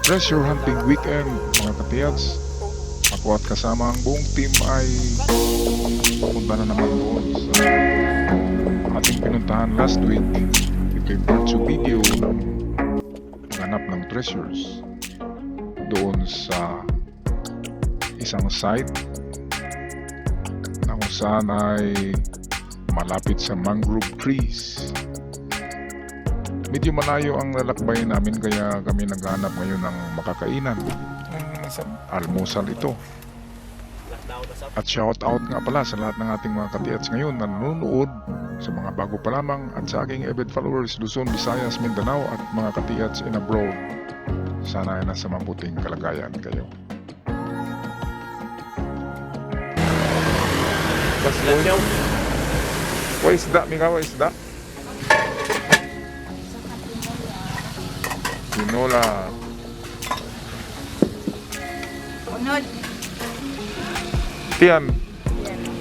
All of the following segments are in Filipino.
Treasure hunting weekend mga katiyats. Ako at kasama ang buong team ay papunta na naman doon sa ating pinuntahan last week. Ito'y part 2 video ng paghanap ng treasures doon sa isang site na kung saan ay malapit sa mangrove trees. Medyo malayo ang lalakbayin namin kaya kami naghanap ngayon ng makakainan. Almusal ito. At shout out nga pala sa lahat ng ating mga katiyats ngayon na nanonood, sa mga bago pa lamang at sa aking avid followers Luzon, Visayas, Mindanao at mga katiyats in abroad. Sana ay nasa mabuting kalagayan kayo. Why isda, Mika? Why isda? Tinola. Unod. Tiyan.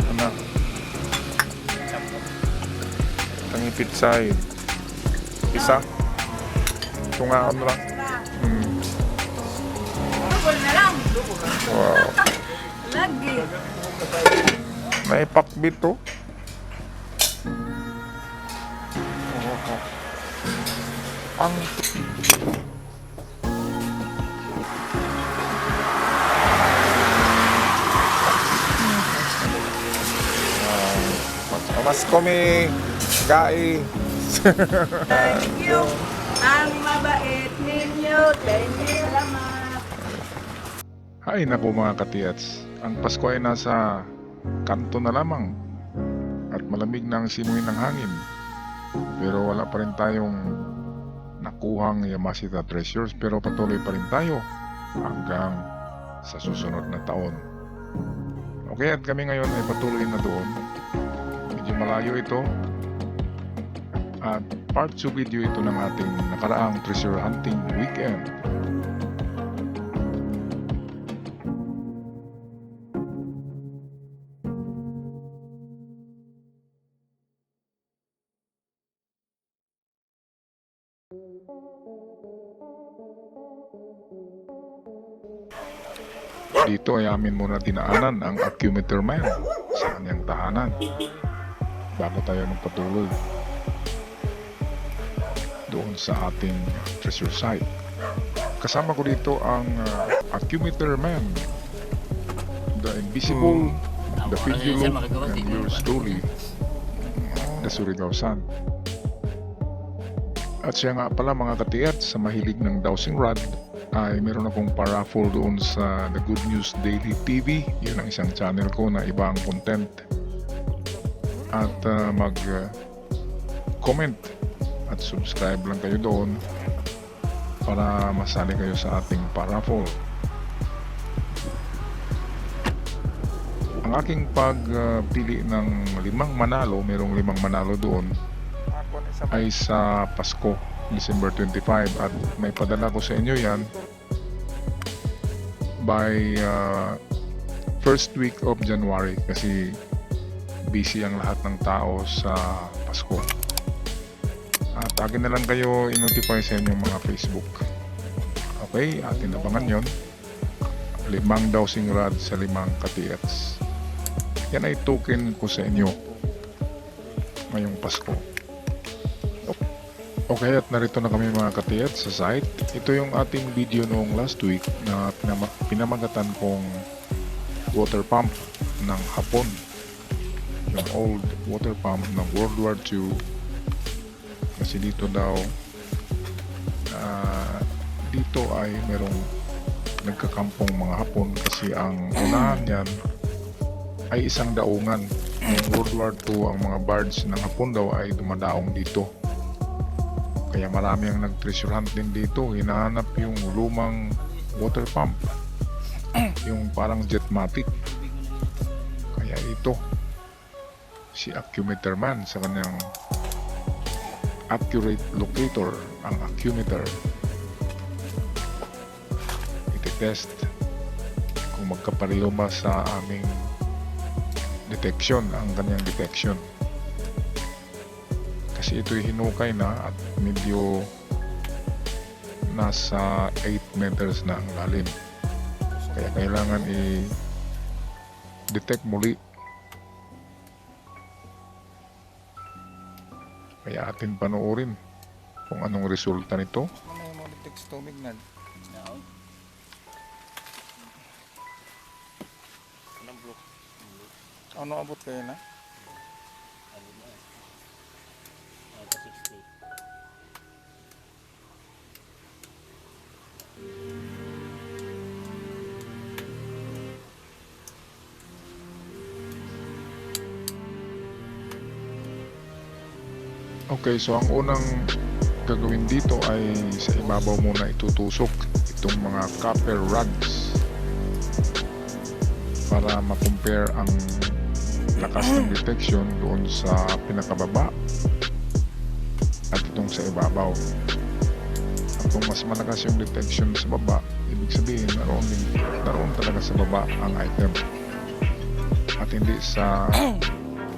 Ano? Tangipit side. Isa. Tungaan mo lang. Dugol na lang. Wow. Lagi. May pakbit to. Ang mas kami gai. Thank you. Ang mabait ninyo. Thank you. Salamat. Ay naku mga katiyats, ang Pasko ay nasa kanto na lamang at malamig na ang simoy ng hangin. Pero wala pa rin tayong nakuhang Yamashita treasures, pero patuloy pa rin tayo hanggang sa susunod na taon. Okay, at kami ngayon ay patuloy na doon. Medyo malayo ito. At part 2 video ito ng ating nakaraang treasure hunting weekend. Dito ay amin muna dinaanan ang Acumeter Man sa kanyang tahanan bago tayo magpatuloy doon sa ating treasure site. Kasama ko dito ang Acumeter Man, the invisible, the pendulum, and yours truly, the Surigao-san. At siya nga pala mga katiyat, sa mahilig ng dowsing rod ay meron akong paraffle doon sa The Good News Daily TV. Yun ang isang channel ko na iba ang content. At mag-comment at subscribe lang kayo doon para masali kayo sa ating paraffle. Ang aking pagpili ng 5 manalo, merong 5 manalo doon, ay sa Pasko, December 25, at may padala ko sa inyo yan by first week of January kasi busy ang lahat ng tao sa Pasko. At akin na lang kayo i-notify sa inyong mga Facebook. Okay, atin abangan yon. 5 dowsing rod sa 5 katiyats. Yan ay token ko sa inyo ngayong Pasko. Okay, at narito na kami mga katiyats sa site. Ito yung ating video noong last week na pinamagatan kong water pump ng Hapon. Yung old water pump ng World War II. Kasi dito daw dito ay merong nagkakampong mga Hapon kasi ang unahan yan ay isang daungan. Noong World War II, ang mga barge ng Hapon daw ay dumadaong dito. Kaya marami ang nag-treasure hunt din dito. Hinahanap yung lumang water pump. Yung parang Jetmatic. Kaya ito, si Acumeter Man sa kanyang accurate locator, ang Acumeter. Iti-test kung magkapareho ba sa aming detection, ang kanyang detection. Kasi ito'y hinukay na at medyo nasa 8 meters na ang lalim. Kaya kailangan i-detect muli. Kaya atin panoorin kung anong resulta nito. Ano yung mga detect sa tubig na? Ano abot kayo na? Okay, so ang unang gagawin dito ay sa ibabaw muna itutusok itong mga copper rods para ma-compare ang lakas ng detection doon sa pinakababa at itong sa ibabaw. At kung mas malakas yung detection sa baba, ibig sabihin naroon talaga sa baba ang item at hindi sa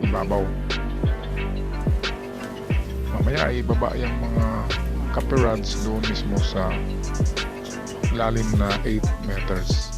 ibabaw. Mamaya ay ibaba yung mga copper rods doon mismo sa lalim na 8 meters.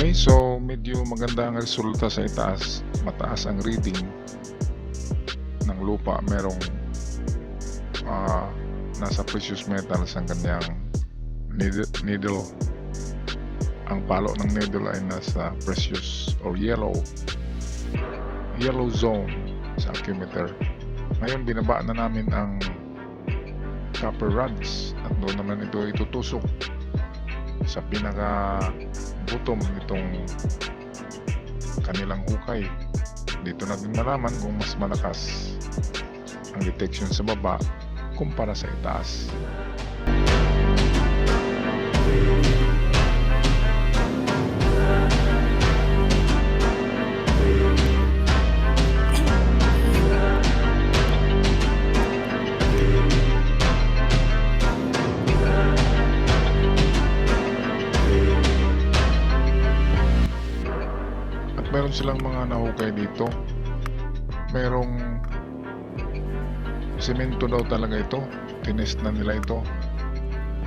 Okay, so medyo maganda ang resulta sa itaas. Mataas ang reading ng lupa. Merong nasa precious metals ang kanyang needle. Ang palo ng needle ay nasa precious or yellow zone sa Accumeter. Ngayon binaba na namin ang copper rods at doon naman ito itutusok sa pinaka bottom nitong kanilang hukay. Dito natin malaman kung mas malakas ang detection sa baba kumpara sa itaas. Meron silang mga nahukay dito. Merong semento daw talaga ito. Tinest na nila ito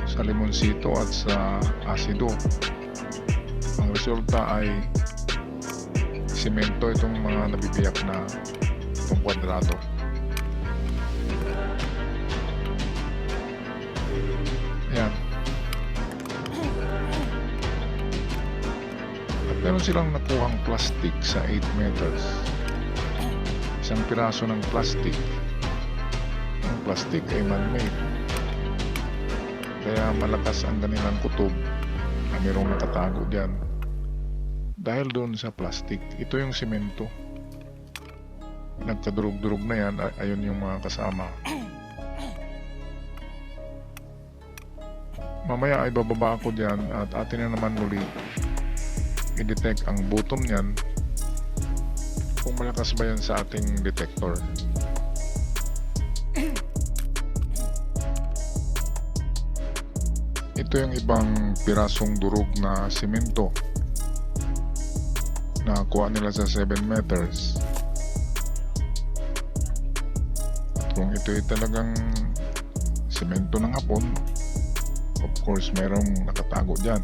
sa limonsito at sa asido. Ang resulta ay semento itong mga nabibiyak na itong kwadrado. Ayan. Meron silang nakuhang plastic sa 8 meters. Isang piraso ng plastic. Ang plastic ay man-made. Kaya malakas ang kanilang kutob na mayroong nakatago dyan. Dahil doon sa plastic, ito yung semento. Nagkadurog-durog na yan, ayun yung mga kasama. Mamaya ay bababa ako dyan at atin na naman muli i-detect ang bottom niyan kung malakas ba yan sa ating detector. Ito yung ibang pirasong durog na simento na kuha nila sa 7 meters. At kung ito ay talagang simento ng hapon, of course merong nakatago dyan.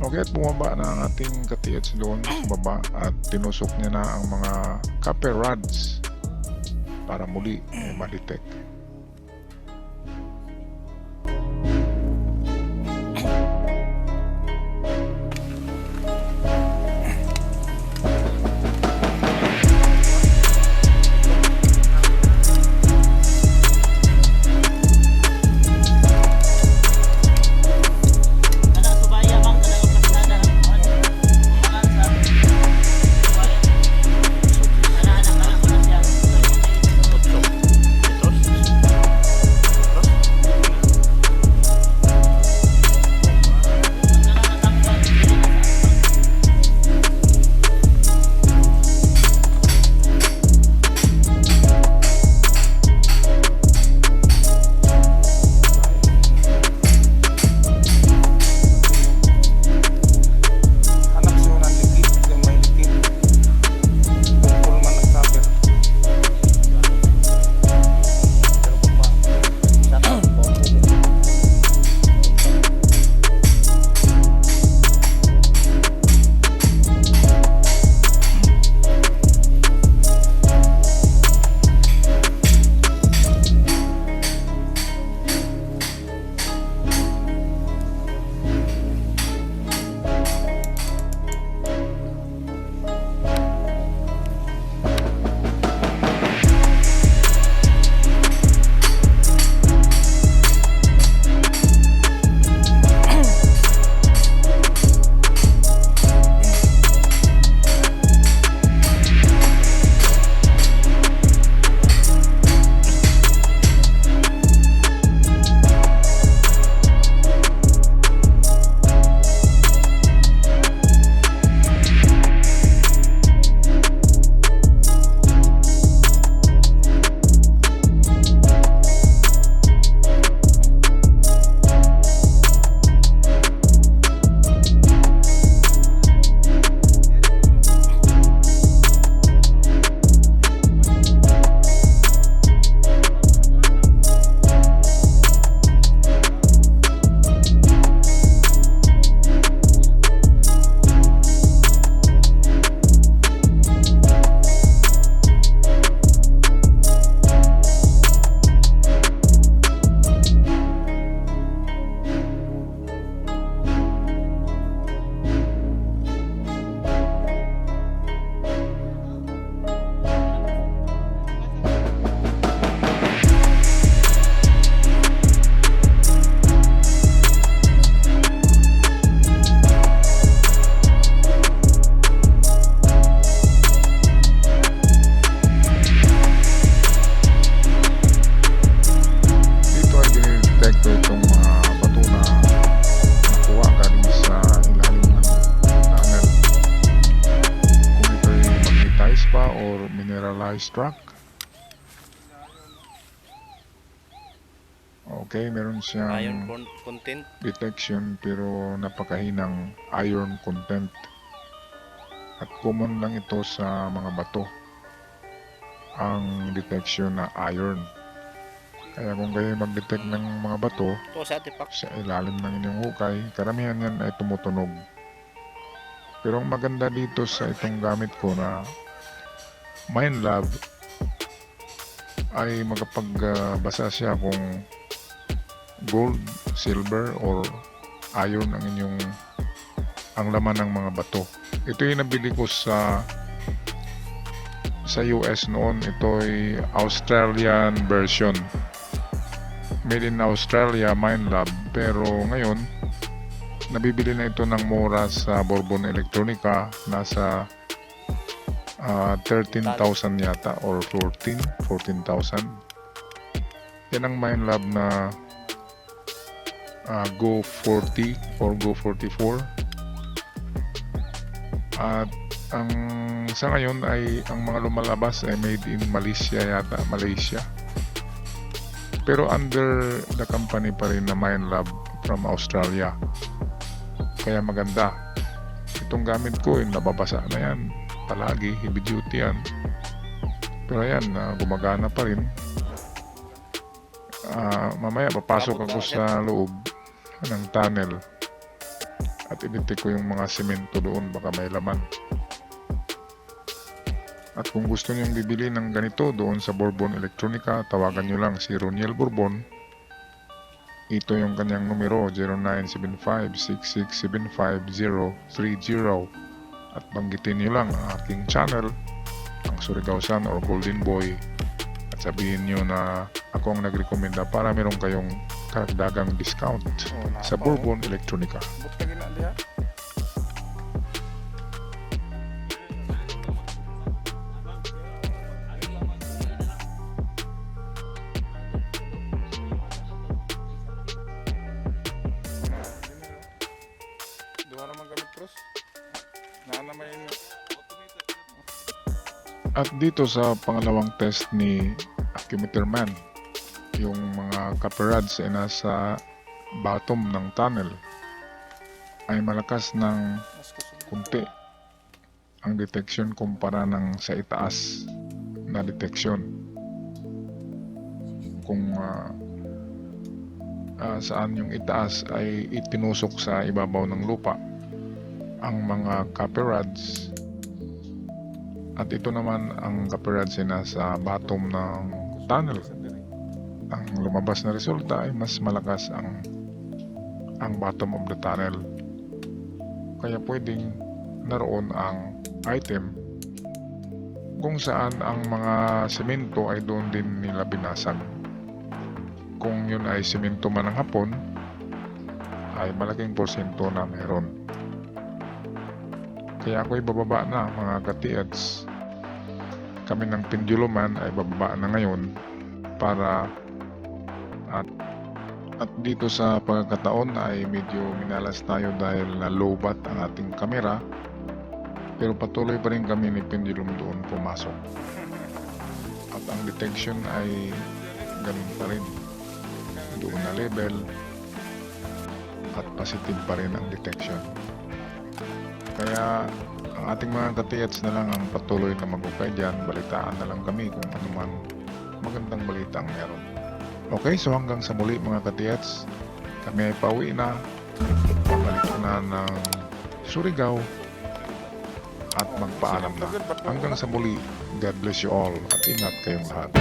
Okay, at bumaba na ang ating ka-TH doon sa baba at tinusok niya na ang mga copper rods para muli ma-detect. ice truck. Okay, meron Iron siyang content. detection pero napakahinang iron content. At common lang ito sa mga bato. Ang detection na iron. Kaya kung kayo mag-detect ng mga bato Ito sa atipak. sa ilalim ng inyong hukay, karamihan yan ay tumutunog. Pero ang maganda dito sa itong gamit ko na MineLab ay magapagbasa siya kung gold, silver, or iron ang laman ng mga bato. Ito yung nabili ko sa US noon. Ito ay Australian version. Made in Australia, MineLab. Pero ngayon, nabibili na ito ng mura sa Bourbon Electronica. Nasa 13,000 yata or 14,000. Yan ang MineLab na Go 40 or Go 44. At ang sa ngayon ay ang mga lumalabas ay made in Malaysia yata, Malaysia. Pero under the company pa rin na MineLab from Australia. Kaya maganda. Itong gamit ko, nababasa na yan. Palagi, heavy duty yan. Pero ayan, gumagana pa rin. Mamaya papasok ako sa loob ng tunnel at i-detect ko yung mga semento doon, baka may laman. At kung gusto niyong bibili ng ganito doon sa Bourbon Electronica, tawagan niyo lang si Roniel Bourbon. Ito yung kanyang numero, 0975-6675-030, at banggitin niyo lang ang aking channel, ang Surigao Sun or Golden Boy, at sabihin niyo na ako ang nagrekomenda para meron kayong karagdagang discount sa Bourbon Electronica. Abot ka gina diha. Duha naman gamit cross. Naman yun. At dito sa pangalawang test ni Accumeter Man, yung mga copper rods ay nasa bottom ng tunnel ay malakas ng Mas kusog. kunti ang detection kumpara ng sa itaas na detection. Kung saan yung itaas ay itinusok sa ibabaw ng lupa ang mga copper rods, at ito naman ang copper rods ay nasa bottom ng tunnel. Ang lumabas na resulta ay mas malakas ang bottom of the tunnel. Kaya pwedeng naroon ang item kung saan ang mga semento ay doon din nila binasag. Kung yun ay semento man ng hapon, ay malaking porsyento na meron. Kaya ako'y bababa na, mga katiats. Kami ng Penduluman ay bababa na ngayon para at dito sa pagkakataon ay medyo minalas tayo dahil na lowbat ang ating kamera, pero patuloy pa rin kami ni Pendulum doon pumasok, at ang detection ay ganun pa rin, doon na level at positive pa rin ang detection. Kaya ang ating mga katiats na lang ang patuloy na magukay dyan. Balitaan na lang kami kung ano man magandang balita ang meron. Okay, so hanggang sa muli mga katiats, kami ay pauwi na. Pabalik na ng Surigao at magpaalam na. Hanggang sa muli, God bless you all at ingat kayong lahat.